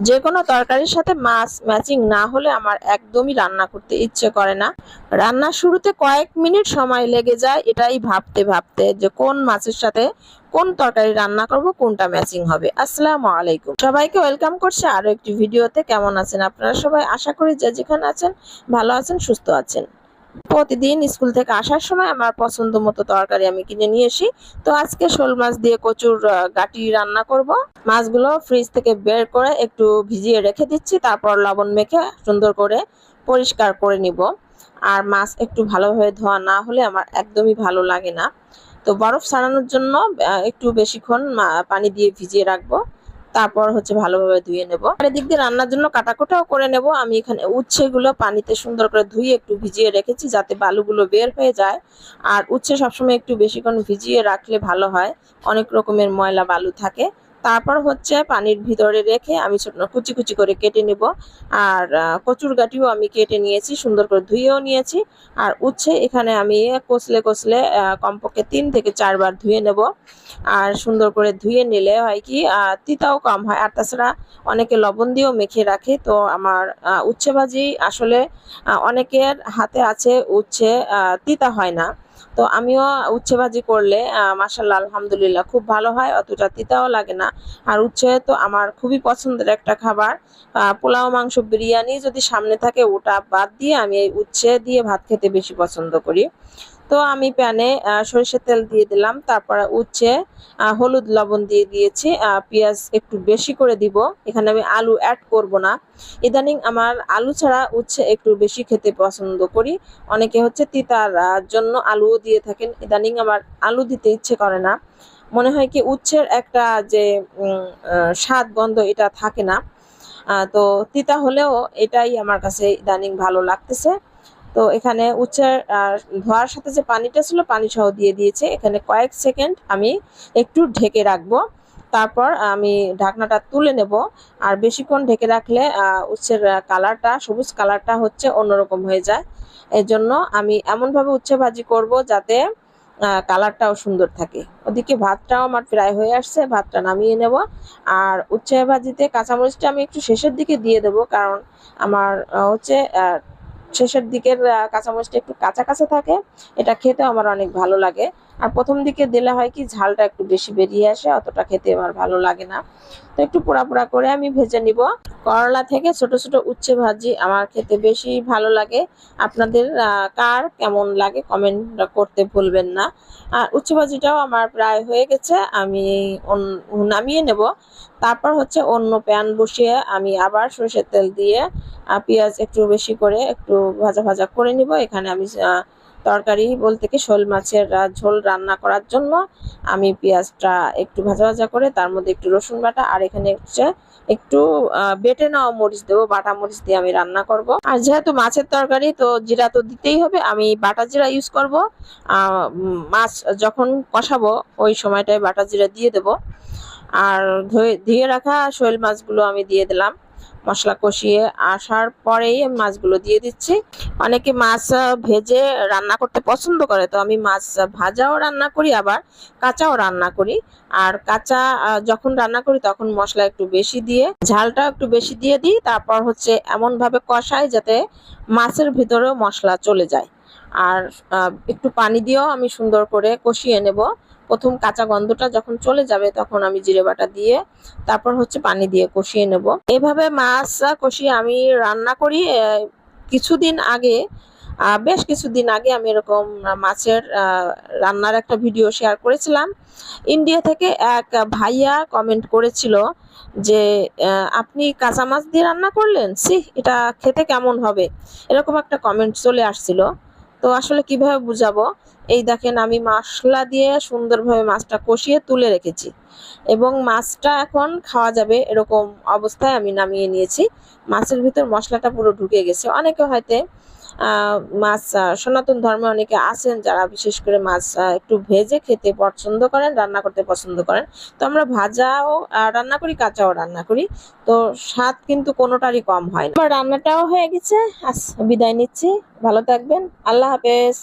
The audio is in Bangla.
যে কোনো তরকারির সাথে মাছ ম্যাচিং না হলে আমার একদমই রান্না করতে ইচ্ছে করে না। রান্নার শুরুতে কয়েক মিনিট সময় লেগে যায় এটাই ভাবতে ভাবতে যে কোন মাছের সাথে কোন তরকারি রান্না করব, কোনটা ম্যাচিং হবে। আসসালামু আলাইকুম, সবাইকে ওয়েলকাম করছি আরো একটি ভিডিওতে। কেমন আছেন আপনারা সবাই? আশা করি যে যেখানে আছেন ভালো আছেন, সুস্থ আছেন। প্রতিদিন স্কুল থেকে আসার সময় আমার পছন্দ মতো তরকারি আমি কিনে নিয়ে আসি। তো আজকে শোল মাছ দিয়ে কচুর গাটি রান্না করব। মাছগুলো ফ্রিজ থেকে বের করে একটু ভিজিয়ে রেখে দিচ্ছি, তারপর লবণ মেখে সুন্দর করে পরিষ্কার করে নিব। আর মাছ একটু ভালোভাবে ধোয়া না হলে আমার একদমই ভালো লাগে না। তো বরফ ছাড়ানোর জন্য একটু বেশিক্ষণ পানি দিয়ে ভিজিয়ে রাখবো, তারপর হচ্ছে ভালোভাবে ধুয়ে নেব। আর এদিক দিয়ে রান্নার জন্য কাটাকুটাও করে নেব। আমি এখানে উচ্ছেগুলো পানিতে সুন্দর করে ধুয়ে একটু ভিজিয়ে রেখেছি যাতে বালুগুলো বের হয়ে যায়। আর উচ্ছে সবসময় একটু বেশিক্ষণ ভিজিয়ে রাখলে ভালো হয়, অনেক রকমের ময়লা বালু থাকে। তারপর হচ্ছে পানির ভিতরে রেখে আমি ছোট কুচি কুচি করে কেটে নিব। আর কচুর গাঠিও আমি কেটে নিয়েছি, সুন্দর করে ধুয়েও নিয়েছি। আর উচ্ছে এখানে আমি কচলে কচলে কমপক্ষে 3 থেকে 4 বার ধুয়ে নেব। আর সুন্দর করে ধুয়ে নিলে হয় কি তিতাও কম হয়। আর তাছাড়া অনেকে লবণ দিয়েও মেখে রাখে। তো আমার উচ্ছে ভাজি আসলে অনেকের হাতে আছে উচ্ছে তিতা হয় না। তো আমিও উচ্ছে ভাজি করলে মাশাআল্লাহ আলহামদুলিল্লাহ খুব ভালো হয়, অতটা তিতাও লাগে না। আর উচ্ছে তো আমার খুবই পছন্দের একটা খাবার। পোলাও, মাংস, বিরিয়ানি যদি সামনে থাকে ওটা বাদ দিয়ে আমি এই উচ্ছে দিয়ে ভাত খেতে বেশি পছন্দ করি। তো আমি প্যানে সরিষার তেল দিয়ে দিলাম, তারপরে উচ্ছে হলুদ লবণ দিয়ে দিয়েছি। পেঁয়াজ একটু বেশি করে দিব, এখানে আমি আলু অ্যাড করব না। ইদানিং আমার আলু ছাড়া উচ্ছে একটু বেশি খেতে পছন্দ করি। অনেকে হচ্ছে তিতার জন্য আলুও দিয়ে থাকেন, ইদানিং আমার আলু দিতে ইচ্ছে করে না। মনে হয় কি উচ্ছের একটা যে স্বাদ গন্ধ এটা থাকে না। তো তিতা হলেও এটাই আমার কাছে ইদানিং ভালো লাগতেছে। তো এখানে উচ্ছের ধোয়ার সাথে যে পানিটা ছিল পানি সহ দিয়ে দিয়েছে। এখানে কয়েক সেকেন্ড আমি একটু ঢেকে রাখবো, তারপর আমি ঢাকনাটা তুলে নেব। আর বেশিক্ষণ ঢেকে রাখলে উচ্ছের কালারটা, সবুজ কালারটা হচ্ছে অন্যরকম হয়ে যায়। এর জন্য আমি এমনভাবে উচ্ছে ভাজি করব যাতে কালারটাও সুন্দর থাকে। ওদিকে ভাতটাও আমার প্রায় হয়ে আসছে, ভাতটা নামিয়ে নেব। আর উচ্ছে ভাজিতে কাঁচামরিচটা আমি একটু শেষের দিকে দিয়ে দেব, কারণ আমার হচ্ছে শেষের দিকের কাঁচামরিচটা একটু কাঁচা কাঁচা থাকে, এটা খেতে আমার অনেক ভালো লাগে। আর প্রথম দিকে দিলে হয় কি ঝালটা একটু বেশি বেরিয়ে আসে, অতটা খেতে আমার ভালো লাগে না। তো একটু পোড়া পোড়া করে আমি ভেজে নিব। করলা থেকে ছোট ছোট উচ্ছে ভাজি আমার খেতে বেশি ভালো লাগে। আপনাদের কার কেমন লাগে কমেন্ট করতে ভুলবেন না। আর উচ্ছে ভাজিটাও আমার প্রায় হয়ে গেছে, আমি নামিয়ে নেব। তারপর হচ্ছে অন্য প্যান বসিয়ে আমি আবার সরষের তেল দিয়ে পেঁয়াজ একটু বেশি করে একটু ভাজা ভাজা করে নিব। এখানে আমি তরকারি বলতে কি শোল মাছের ঝোল রান্না করার জন্য আমি পেঁয়াজটা একটু ভাজা ভাজা করে তার মধ্যে একটু রসুন বাটা আর এখানে হচ্ছে একটু বেটে নেওয়া মরিচ দেবো, বাটা মরিচ দিয়ে আমি রান্না করব। আর যেহেতু মাছের তরকারি তো জিরা তো দিতেই হবে, আমি বাটা জিরা ইউজ করব। মাছ যখন কষাবো ওই সময়টায় বাটা জিরা দিয়ে দেব। আর ধুয়ে রাখা শোল মাছগুলো আমি দিয়ে দিলাম। মশলা কষিয়ে আসার পরেই আমি মাছগুলো দিয়ে দিচ্ছি। অনেকে মাছ ভেজে রান্না করতে পছন্দ করে, তো আমি মাছ ভাজাও রান্না করি আবার কাঁচাও রান্না করি। আর কাঁচা যখন রান্না করি তখন মশলা একটু বেশি দিয়ে ঝালটা একটু বেশি দিয়ে দিই, তারপর হচ্ছে এমন ভাবে কষাই যাতে মাছের ভিতরেও মশলা চলে যায়। আর একটু পানি দিয়েও আমি সুন্দর করে কষিয়ে নেব। প্রথম কাঁচা গন্ধটা যখন চলে যাবে তখন আমি জিরে বাটা দিয়ে তারপর হচ্ছে পানি দিয়ে কষিয়ে নেব। এভাবে মাছ কষিয়ে আমি রান্না করি। কিছুদিন আগে বেশ কিছুদিন আগে আমি এরকম মাছের রান্নার একটা ভিডিও শেয়ার করেছিলাম। ইন্ডিয়া থেকে এক ভাইয়া কমেন্ট করেছিল যে আপনি কাঁচা মাছ দিয়ে রান্না করলেন, সি এটা খেতে কেমন হবে, এরকম একটা কমেন্ট চলে আসছিল। তো আসলে কিভাবে বুঝাবো, এই দেখেন আমি মশলা দিয়ে সুন্দরভাবে মাছটা কষিয়ে তুলে রেখেছি এবং মাছটা এখন খাওয়া যাবে এরকম অবস্থায় আমি নামিয়ে নিয়েছি। মাছের ভিতর মশলাটা পুরো ঢুকে গেছে। অনেকে হয়তো মাছ সনাতন ধর্মে অনেকে আছেন যারা বিশেষ করে মাছ একটু ভেজে খেতে পছন্দ করেন, রান্না করতে পছন্দ করেন। তো আমরা ভাজাও রান্না করি, কাঁচাও রান্না করি, তো স্বাদ কিন্তু কোনোটারই কম হয় না। আমার রান্নাটাও হয়ে গেছে, আজ বিদায় নিচ্ছি। ভালো থাকবেন, আল্লাহ হাফেজ।